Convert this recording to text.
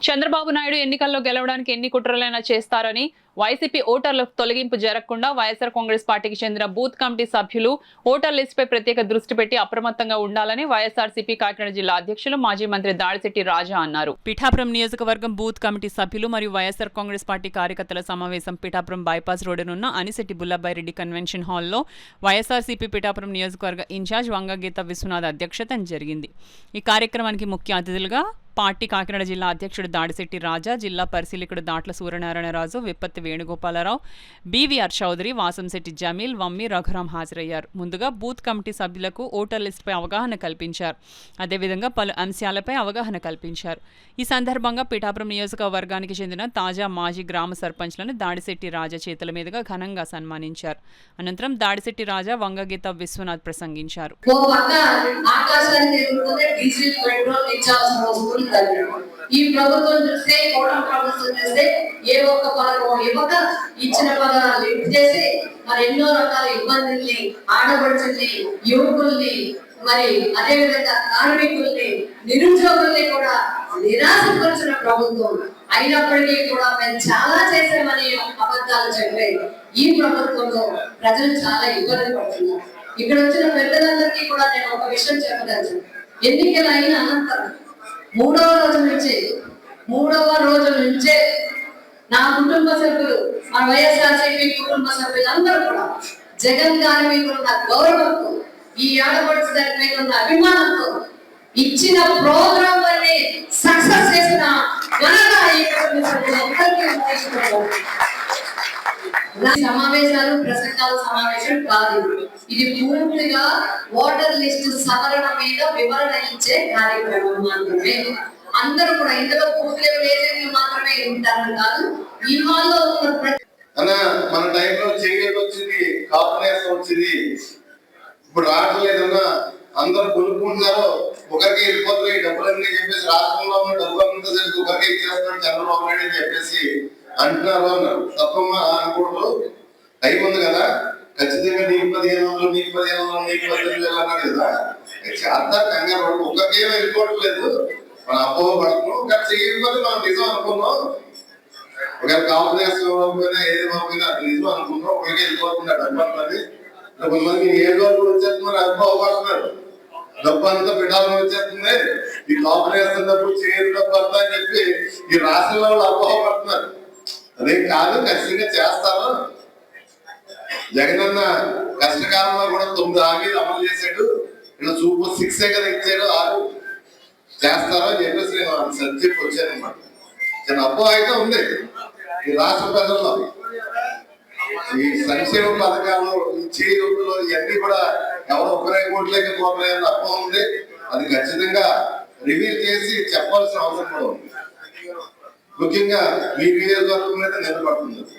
చంద్రబాబు నాయుడు ఎన్నికల్లో గెలవడానికి ఎన్ని కుట్రలైనా చేస్తారని వైసీపీ ఓటర్ల తొలగింపు జరగకుండా వైఎస్ఆర్ కాంగ్రెస్ పార్టీకి చెందిన బూత్ కమిటీ సభ్యులు ఓటర్ లిస్టుపై ప్రత్యేక దృష్టి పెట్టి అప్రమత్తంగా ఉండాలని వైఎస్ఆర్సీపీ కాకినాడ జిల్లా అధ్యక్షులు మాజీ మంత్రి దాడిశెట్టి రాజా అన్నారు. పిఠాపురం నియోజకవర్గం బూత్ కమిటీ సభ్యులు మరియు వైఎస్ఆర్ కాంగ్రెస్ పార్టీ కార్యకర్తల సమావేశం పిఠాపురం బైపాస్ రోడ్డునున్న అనిశెట్టి బుల్లబ్బాయిరెడ్డి కన్వెన్షన్ హాల్లో వైఎస్ఆర్సీపీ పిఠాపురం నియోజకవర్గ ఇన్ఛార్జ్ వంగగీత విశ్వనాథ్ అధ్యక్షతన జరిగింది. ఈ కార్యక్రమానికి ముఖ్య అతిథులుగా పార్టీ కాకినాడ జిల్లా అధ్యక్షుడు దాడిశెట్టి రాజా, జిల్లా పరిశీలకుడు దాట్ల సూర్యనారాయణరాజు, విప్పత్తి వేణుగోపాలరావు, బీవీఆర్ చౌదరి, వాసంశెట్టి జమీల్, వమ్మి రఘురాం హాజరయ్యారు. ముందుగా బూత్ కమిటీ సభ్యులకు ఓటర్ లిస్టుపై అవగాహన కల్పించారు. అదేవిధంగా పలు అంశాలపై అవగాహన కల్పించారు. ఈ సందర్భంగా పిఠాపురం నియోజకవర్గానికి చెందిన తాజా మాజీ గ్రామ సర్పంచ్లను దాడిశెట్టి రాజా చేతుల మీదుగా ఘనంగా సన్మానించారు. అనంతరం దాడిశెట్టి రాజా, వంగగీత విశ్వనాథ్ ప్రసంగించారు. ఈ ప్రభుత్వం చూస్తే ప్రభుత్వం చూస్తే ఏ ఒక్క పథకం ఇవ్వక ఇచ్చిన పథకాలు లిఫ్ట్ చేసి మరి ఎన్నో రకాల ఇబ్బందుల్ని ఆడపడుచుల్ని యువకుల్ని మరి అదే విధంగా కార్మికుల్ని నిరుద్యోగుల్ని కూడా నిరాశపరిచిన ప్రభుత్వం అయినప్పటికీ కూడా మేము చాలా చేసామని అబద్ధాలు చెప్పే ఈ ప్రభుత్వంలో ప్రజలు చాలా ఇబ్బంది పడుతున్నారు. ఇక్కడ వచ్చిన పెద్దలందరికీ కూడా నేను ఒక విషయం చెప్పదలుచు. ఎన్నికలు అయిన అనంతరం మూడవ రోజు నుంచే నా కుటుంబ సభ్యులు, మా వైఎస్ఆర్సీపీ కుటుంబ సభ్యులందరూ కూడా జగన్ గారి మీద ఉన్న గౌరవంతో, ఈ ఆడపడుచు దాని మీద ఉన్న అభిమానంతో ఇచ్చిన ప్రోగ్రామ్ అనే సక్సెస్ చేసిన ఘనత ఈ కుటుంబ సభ్యులందరికీ. సమావేశాలు ప్రసంగాల సమావేశం కాదు, ఇది పూర్తిగా ఓటర్ లిస్టు సవరణ మీద వివరణ ఇచ్చే కార్యక్రమం మాత్రమే. అందరూ కూడా ఇందులో పూర్తిగా లేదని మాత్రమే ఉంటారని కాదు. ఈ హాల్లో మన టైంలో చేయలేదు వచ్చింది, కాంప్రమైజ్ వచ్చింది, ఇప్పుడు రావట్లేదన్నా అందరూ కొనుక్కుంటున్నారు. ఒకరికి వెళ్ళిపోతున్నాయి డబ్బులన్నీ చెప్పేసి రాష్ట్రంలో ఉన్న డబ్బులంతా తెలిసి ఒకరికి ఇచ్చేస్తున్నాడు చంద్రబాబు నాయుడు అని చెప్పేసి అంటున్నారు అన్నారు. తప్పమ్మా అనకూడదు, టైం ఉంది కదా. ఖచ్చితంగా నీకు 1500, నీకు 1500, నీకు 18,000 అన్నాడు కదా. చేస్తా కంగారు పడుకు, ఒక్కరికేమీ వెళ్ళిపోవట్లేదు. మనం అపోహ పడుతున్నాం, కానీ చేయకపోతే మనం నిజం అనుకున్నాం. ఒకవేళ కాంప్రమైజ్ పోయినా ఏది పోయినా అది నిజం అనుకున్నాం. ఒకరికి వెళ్ళిపోతున్నా డబ్బు అన్నది. కొంతమంది ఏ రోజు కూడా వచ్చేస్తున్నారు, అనుభవ పడుతున్నారు. డబ్బు అంతా పిఠాపురం వచ్చేస్తుంది, ఈ కాంప్రమైజ్ డబ్బు చేయదు డబ్బు అంతా అని చెప్పి ఈ రాష్ట్రంలో వాళ్ళు అనుభవ పడుతున్నారు. అదేం కాదు, ఖచ్చితంగా చేస్తారు. జగనన్న కష్టకాలంలో కూడా 9 హామీలు అమలు చేశాడు. ఇలా సూపర్ 6 కదా ఇచ్చాడు, 6 చేస్తారో అని చెప్పేసి నేను సబ్జెక్ట్ వచ్చానమాట. చిన్న అపోహ అయితే ఉంది ఈ రాష్ట్ర ప్రజల్లో. ఈ సంక్షేమ పథకాలు, ఈ చేయూతలు ఇవన్నీ కూడా ఎవరు ఒకరే కోట్లేకపోతున్నాయని అపోహ ఉంది. అది ఖచ్చితంగా రివీల్ చేసి చెప్పాల్సిన అవసరం కూడా ఉంది. ముఖ్యంగా మీ నియోజకవర్గం మీద నిలబడుతుంది.